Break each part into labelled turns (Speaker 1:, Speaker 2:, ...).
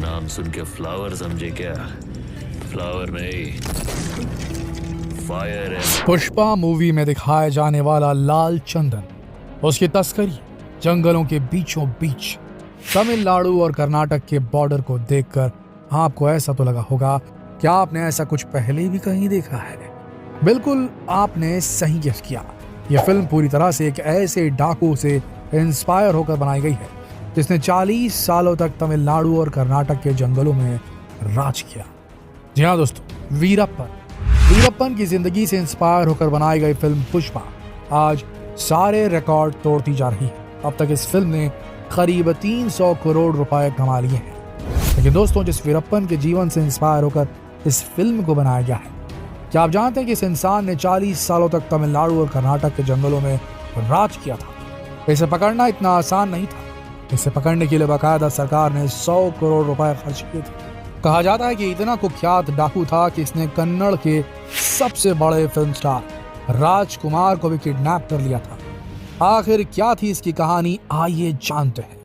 Speaker 1: नाम सुन के फ्लावर समझे क्या? फ्लावर नहीं, फायर है।
Speaker 2: पुष्पा मूवी में दिखाया जाने वाला लाल चंदन, उसकी तस्करी जंगलों के बीचों बीच तमिलनाडु और कर्नाटक के बॉर्डर को देखकर आपको ऐसा तो लगा होगा कि आपने ऐसा कुछ पहले भी कहीं देखा है। बिल्कुल आपने सही गेस किया। यह फिल्म पूरी तरह से एक ऐसे डाकू से इंस्पायर होकर बनाई गई है जिसने 40 सालों तक तमिलनाडु और कर्नाटक के जंगलों में राज किया। जी हाँ दोस्तों, वीरप्पन की जिंदगी से इंस्पायर होकर बनाई गई फिल्म पुष्पा आज सारे रिकॉर्ड तोड़ती जा रही है। अब तक इस फिल्म ने करीब 300 करोड़ रुपए कमा लिए हैं। लेकिन दोस्तों, जिस वीरप्पन के जीवन से इंस्पायर होकर इस फिल्म को बनाया गया है, क्या आप जानते हैं कि इस इंसान ने 40 सालों तक तमिलनाडु और कर्नाटक के जंगलों में राज किया था। इसे पकड़ना इतना आसान नहीं था। इसे पकड़ने के लिए बाकायदा सरकार ने 100 करोड़ रुपए खर्च किए थे। कहा जाता है कि इतना कुख्यात डाकू था कि इसने कन्नड़ के सबसे बड़े फिल्म स्टार राजकुमार को भी किडनैप कर लिया था। आखिर क्या थी इसकी कहानी, आइए जानते हैं।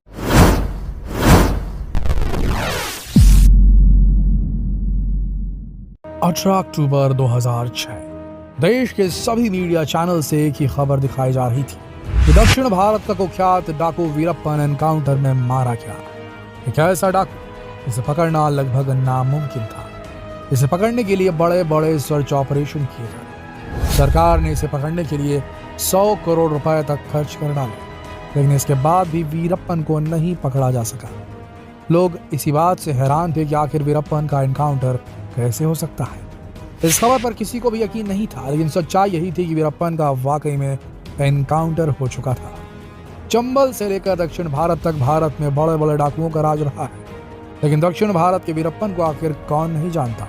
Speaker 2: अक्टूबर 2006 देश के सभी मीडिया चैनल से एक ही खबर दिखाई जा रही थी कि दक्षिण भारत का कुख्यात डाकू वीरप्पन एनकाउंटर में मारा गया। एक ऐसा डाकू इसे पकड़ना लगभग नामुमकिन था। इसे पकड़ने के लिए बड़े बड़े सर्च ऑपरेशन किए गए। सरकार ने इसे पकड़ने के लिए 100 करोड़ रुपए तक खर्च कर डाले, लेकिन इसके बाद भी वीरप्पन को नहीं पकड़ा जा सका। लोग इसी बात से हैरान थे कि आखिर वीरप्पन का एनकाउंटर कैसे हो सकता है। इस खबर पर किसी को भी यकीन नहीं था, लेकिन सच्चाई यही थी कि वीरप्पन का वाकई में एनकाउंटर हो चुका था। चंबल से लेकर दक्षिण भारत तक भारत में बड़े बड़े डाकुओं का राज रहा है, लेकिन दक्षिण भारत के वीरप्पन को आखिर कौन नहीं जानता।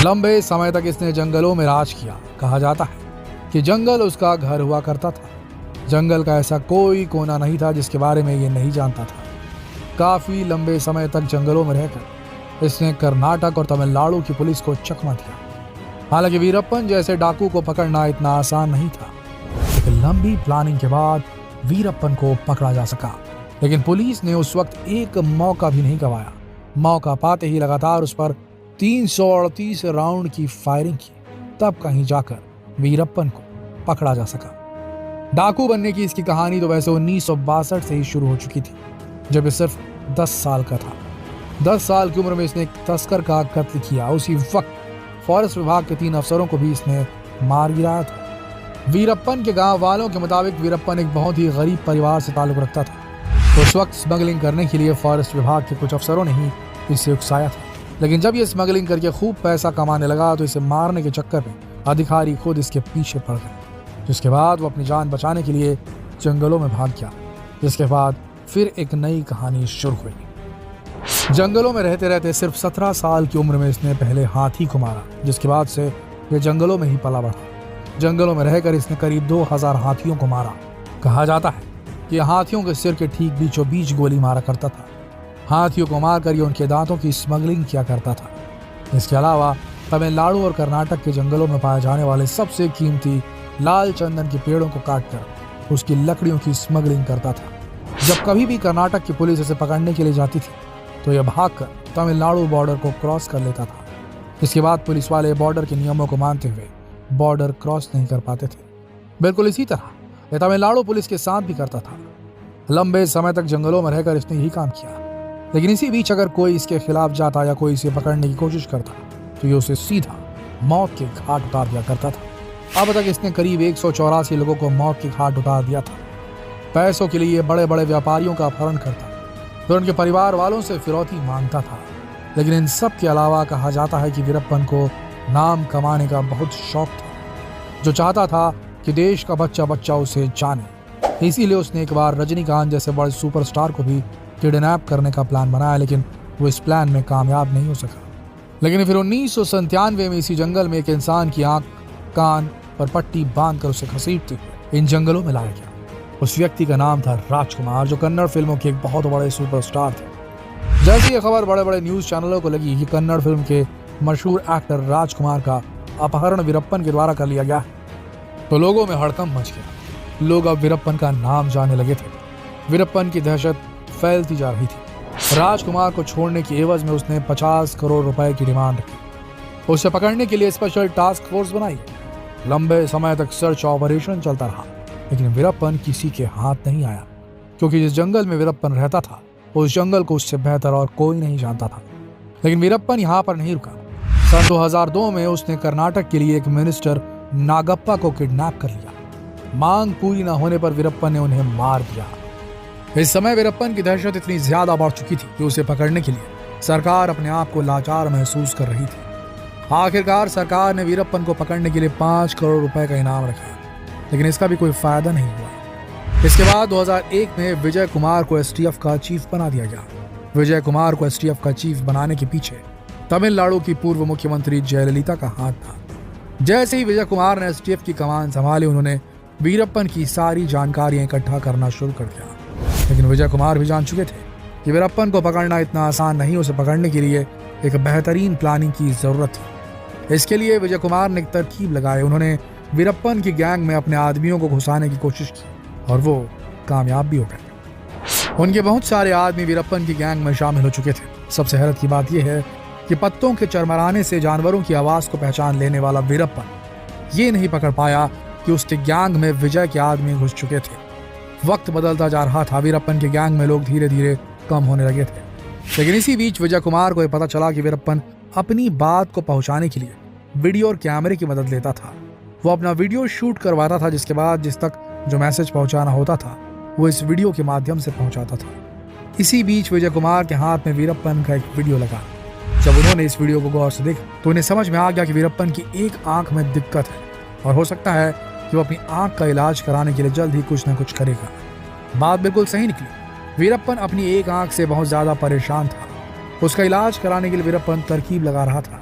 Speaker 2: लंबे समय तक इसने जंगलों में राज किया। कहा जाता है कि जंगल उसका घर हुआ करता था। जंगल का ऐसा कोई कोना नहीं था जिसके बारे में ये नहीं जानता था। काफी लंबे समय तक जंगलों में रहकर इसने कर्नाटक और तमिलनाडु की पुलिस को चकमा दिया। हालांकि वीरप्पन जैसे डाकू को पकड़ना इतना आसान नहीं था, लेकिन लंबी प्लानिंग के बाद वीरप्पन को पकड़ा जा सका। लेकिन पुलिस ने उस वक्त एक मौका भी नहीं गंवाया। मौका पाते ही लगातार उस पर 338 राउंड की फायरिंग की, तब कहीं जाकर वीरप्पन को पकड़ा जा सका। डाकू बनने की इसकी कहानी तो वैसे 1962 से ही शुरू हो चुकी थी, जब ये सिर्फ 10 साल का था। 10 साल की उम्र में इसने एक तस्कर का कत्ल किया। उसी वक्त फॉरेस्ट विभाग के 3 अफसरों को भी इसने मार गिराया था। वीरप्पन के गांव वालों के मुताबिक वीरप्पन एक बहुत ही गरीब परिवार से ताल्लुक रखता था। तो उस वक्त स्मगलिंग करने के लिए फॉरेस्ट विभाग के कुछ अफसरों ने ही इसे उकसाया था। लेकिन जब ये स्मगलिंग करके खूब पैसा कमाने लगा तो इसे मारने के चक्कर में अधिकारी खुद इसके पीछे पड़ गए, जिसके बाद वो अपनी जान बचाने के लिए जंगलों में भाग गया। जिसके बाद फिर एक नई कहानी शुरू हुई। जंगलों में रहते रहते सिर्फ 17 साल की उम्र में इसने पहले हाथी को मारा, जिसके बाद से ये जंगलों में ही पला बढ़ा। जंगलों में रहकर इसने करीब 2000 हाथियों को मारा। कहा जाता है कि हाथियों के सिर के ठीक बीचों बीच गोली मारा करता था। हाथियों को मारकर ये उनके दांतों की स्मगलिंग किया करता था। इसके अलावा तमिलनाडु और कर्नाटक के जंगलों में पाए जाने वाले सबसे कीमती लाल चंदन के पेड़ों को काटकर उसकी लकड़ियों की स्मगलिंग करता था। जब कभी भी कर्नाटक की पुलिस इसे पकड़ने के लिए जाती थी तो यह भागकर तमिलनाडु बॉर्डर को क्रॉस कर लेता था। इसके बाद पुलिस वाले बॉर्डर के नियमों को मानते हुए बॉर्डर क्रॉस नहीं कर पाते थे। बिल्कुल इसी तरह यह तमिलनाडु पुलिस के साथ भी करता था। लंबे समय तक जंगलों में रहकर इसने यही काम किया। लेकिन इसी बीच अगर कोई इसके खिलाफ जाता या कोई इसे पकड़ने की कोशिश करता तो ये उसे सीधा मौत के घाट उतार दिया करता था। अब तक इसने करीब 184 लोगों को मौत के घाट उतार दिया था। पैसों के लिए बड़े बड़े व्यापारियों का अपहरण करता, फिर उनके परिवार वालों से फिरौती मांगता था। लेकिन इन सब के अलावा कहा जाता है कि वीरप्पन को नाम कमाने का बहुत शौक था, जो चाहता था कि देश का बच्चा बच्चा उसे जाने। इसीलिए उसने एक बार रजनीकांत जैसे बड़े सुपरस्टार को भी किडनैप करने का प्लान बनाया, लेकिन वो इस प्लान में कामयाब नहीं हो सका। लेकिन फिर 1997 में इसी जंगल में एक इंसान की आंख कान पर पट्टी बांधकर उसे घसीटते हुए इन जंगलों में लाया गया। उस व्यक्ति का नाम था राजकुमार, जो कन्नड़ फिल्मों के एक बहुत बड़े सुपरस्टार थे। जैसे ये खबर बड़े बड़े न्यूज चैनलों को लगी कि कन्नड़ फिल्म के मशहूर एक्टर राजकुमार का अपहरण वीरप्पन के द्वारा कर लिया गया, तो लोगों में हड़कंप मच गया। लोग अब वीरप्पन का नाम जानने लगे थे। वीरप्पन की दहशत फैलती जा रही थी। राजकुमार को छोड़ने की एवज में उसने 50 करोड़ रुपए की डिमांड रखी। उसे पकड़ने के लिए स्पेशल टास्क फोर्स बनाई। लंबे समय तक सर्च ऑपरेशन चलता रहा, लेकिन वीरप्पन किसी के हाथ नहीं आया, क्योंकि जिस जंगल में वीरप्पन रहता था उस जंगल को उससे बेहतर और कोई नहीं जानता था। लेकिन वीरप्पन यहाँ पर नहीं रुका। सन 2002 में उसने कर्नाटक के लिए एक मिनिस्टर नागप्पा को किडनैप कर लिया। मांग पूरी न होने पर वीरप्पन ने उन्हें मार दिया। इस समय वीरप्पन की दहशत इतनी ज्यादा बढ़ चुकी थी कि उसे पकड़ने के लिए सरकार अपने आप को लाचार महसूस कर रही थी। आखिरकार सरकार ने वीरप्पन को पकड़ने के लिए 5 करोड़ रुपए का इनाम रखा, लेकिन इसका भी कोई फायदा नहीं हुआ। इसके बाद 2001 में विजय कुमार को एसटीएफ का चीफ बना दिया गया। विजय कुमार को एसटीएफ का चीफ बनाने के पीछे तमिलनाडु की पूर्व मुख्यमंत्री जयललिता का हाथ था। जैसे ही विजय कुमार ने एसटीएफ की कमान संभाली, उन्होंने वीरप्पन की सारी जानकारियां इकट्ठा करना शुरू कर दिया। लेकिन विजय कुमार भी जान चुके थे कि वीरप्पन को पकड़ना इतना आसान नहीं। उसे पकड़ने के लिए एक बेहतरीन प्लानिंग की जरूरत थी। इसके लिए विजय कुमार ने एक तरकीब लगाई। उन्होंने वीरप्पन की गैंग में अपने आदमियों को घुसाने की कोशिश की और वो कामयाब भी हो गए। उनके बहुत सारे आदमी वीरप्पन की गैंग में शामिल हो चुके थे। सबसे हैरत की बात यह है कि पत्तों के चरमराने से जानवरों की आवाज को पहचान लेने वाला वीरप्पन ये नहीं पकड़ पाया कि उसके गैंग में विजय के आदमी घुस चुके थे। वक्त बदलता जा रहा था। वीरप्पन के गैंग में लोग धीरे धीरे कम होने लगे थे। लेकिन इसी बीच विजय कुमार को यह पता चला कि वीरप्पन अपनी बात को पहुंचाने के लिए वीडियो और कैमरे की मदद लेता था। वो अपना वीडियो शूट करवाता था, जिसके बाद जिस तक जो मैसेज पहुंचाना होता था वो इस वीडियो के माध्यम से पहुंचाता था। इसी बीच विजय कुमार के हाथ में वीरप्पन का एक वीडियो लगा। जब उन्होंने इस वीडियो को गौर से देखा तो उन्हें समझ में आ गया कि वीरप्पन की एक आंख में दिक्कत है और हो सकता है कि वो अपनी आंख का इलाज कराने के लिए जल्द ही कुछ न कुछ करेगा। बात बिल्कुल सही निकली। वीरप्पन अपनी एक आंख से बहुत ज्यादा परेशान था। उसका इलाज कराने के लिए वीरप्पन तरकीब लगा रहा था।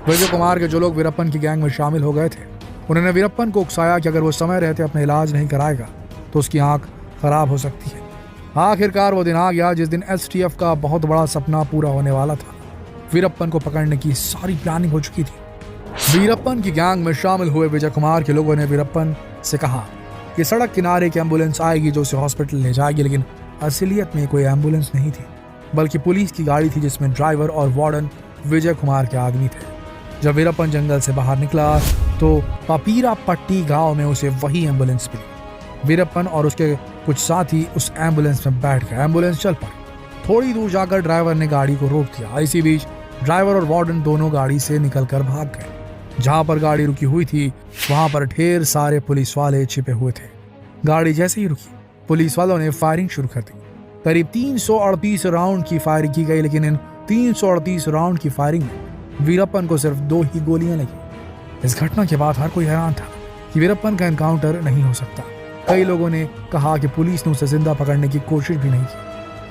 Speaker 2: विजय कुमार के जो लोग वीरप्पन की गैंग में शामिल हो गए थे, उन्होंने वीरप्पन को उकसाया कि अगर वो समय रहते अपना इलाज नहीं कराएगा तो उसकी आंख खराब हो सकती है। आखिरकार वो दिन आ गया जिस दिन एसटीएफ का बहुत बड़ा सपना पूरा होने वाला था। वीरप्पन को पकड़ने की सारी प्लानिंग हो चुकी थी। वीरप्पन की गैंग में शामिल हुए विजय कुमार के लोगों ने वीरप्पन से कहा कि सड़क किनारे एक एम्बुलेंस आएगी जो उसे हॉस्पिटल ले जाएगी, लेकिन असलियत में कोई एम्बुलेंस नहीं थी, बल्कि पुलिस की गाड़ी थी जिसमें ड्राइवर और वार्डन विजय कुमार के आदमी थे। जब वीरप्पन जंगल से बाहर निकला तो पपीरा पट्टी गांव में उसे वही एम्बुलेंस मिली। वीरप्पन और उसके कुछ साथी उस एम्बुलेंस में बैठ गए। एम्बुलेंस चल पड़ी। थोड़ी दूर जाकर ड्राइवर ने गाड़ी को रोक दिया। इसी बीच ड्राइवर और वार्डन दोनों गाड़ी से निकलकर भाग गए। जहां पर गाड़ी रुकी हुई थी वहां पर ढेर सारे पुलिस वाले छिपे हुए थे। गाड़ी जैसे ही रुकी, पुलिस वालों ने फायरिंग शुरू कर दी। करीब 338 राउंड की फायरिंग की गई, लेकिन इन 338 राउंड की फायरिंग में वीरप्पन को सिर्फ 2 ही गोलियां लगी। इस घटना के बाद हर कोई हैरान था कि वीरप्पन का एनकाउंटर नहीं हो सकता। कई लोगों ने कहा कि पुलिस ने उसे जिंदा पकड़ने की कोशिश भी नहीं की,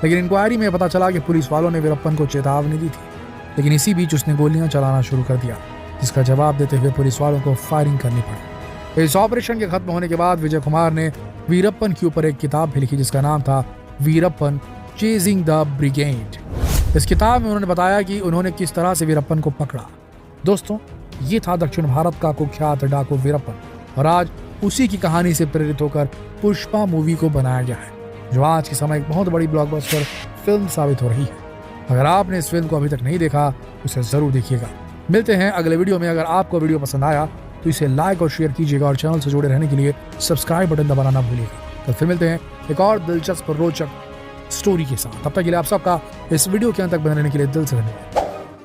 Speaker 2: लेकिन इंक्वायरी में पता चला कि पुलिस वालों ने वीरप्पन को चेतावनी दी थी। लेकिन इसी बीच उसने गोलियां चलाना शुरू कर दिया, जिसका जवाब देते हुए पुलिस वालों को फायरिंग करनी पड़ी। इस ऑपरेशन के खत्म होने के बाद विजय कुमार ने वीरप्पन के ऊपर एक किताब भी लिखी जिसका नाम था वीरप्पन चेजिंग द ब्रिगेड। इस किताब में उन्होंने बताया कि उन्होंने किस तरह से वीरप्पन को पकड़ा। दोस्तों, ये था दक्षिण भारत का कुख्यात डाकू वीरप्पन, और आज उसी की कहानी से प्रेरित होकर पुष्पा मूवी को बनाया गया है, जो आज के समय एक बहुत बड़ी ब्लॉकबस्टर फिल्म साबित हो रही है। अगर आपने इस फिल्म को अभी तक नहीं देखा तो इसे जरूर देखिएगा। मिलते हैं अगले वीडियो में। अगर आपको वीडियो पसंद आया तो इसे लाइक और शेयर कीजिएगा और चैनल से जुड़े रहने के लिए सब्सक्राइब बटन दबाना ना भूलिएगा। तो फिर मिलते हैं एक और दिलचस्प और रोचक स्टोरी के साथ। तब तक के लिए आप सबका इस वीडियो के अंत तक बने रहने के लिए दिल से धन्यवाद।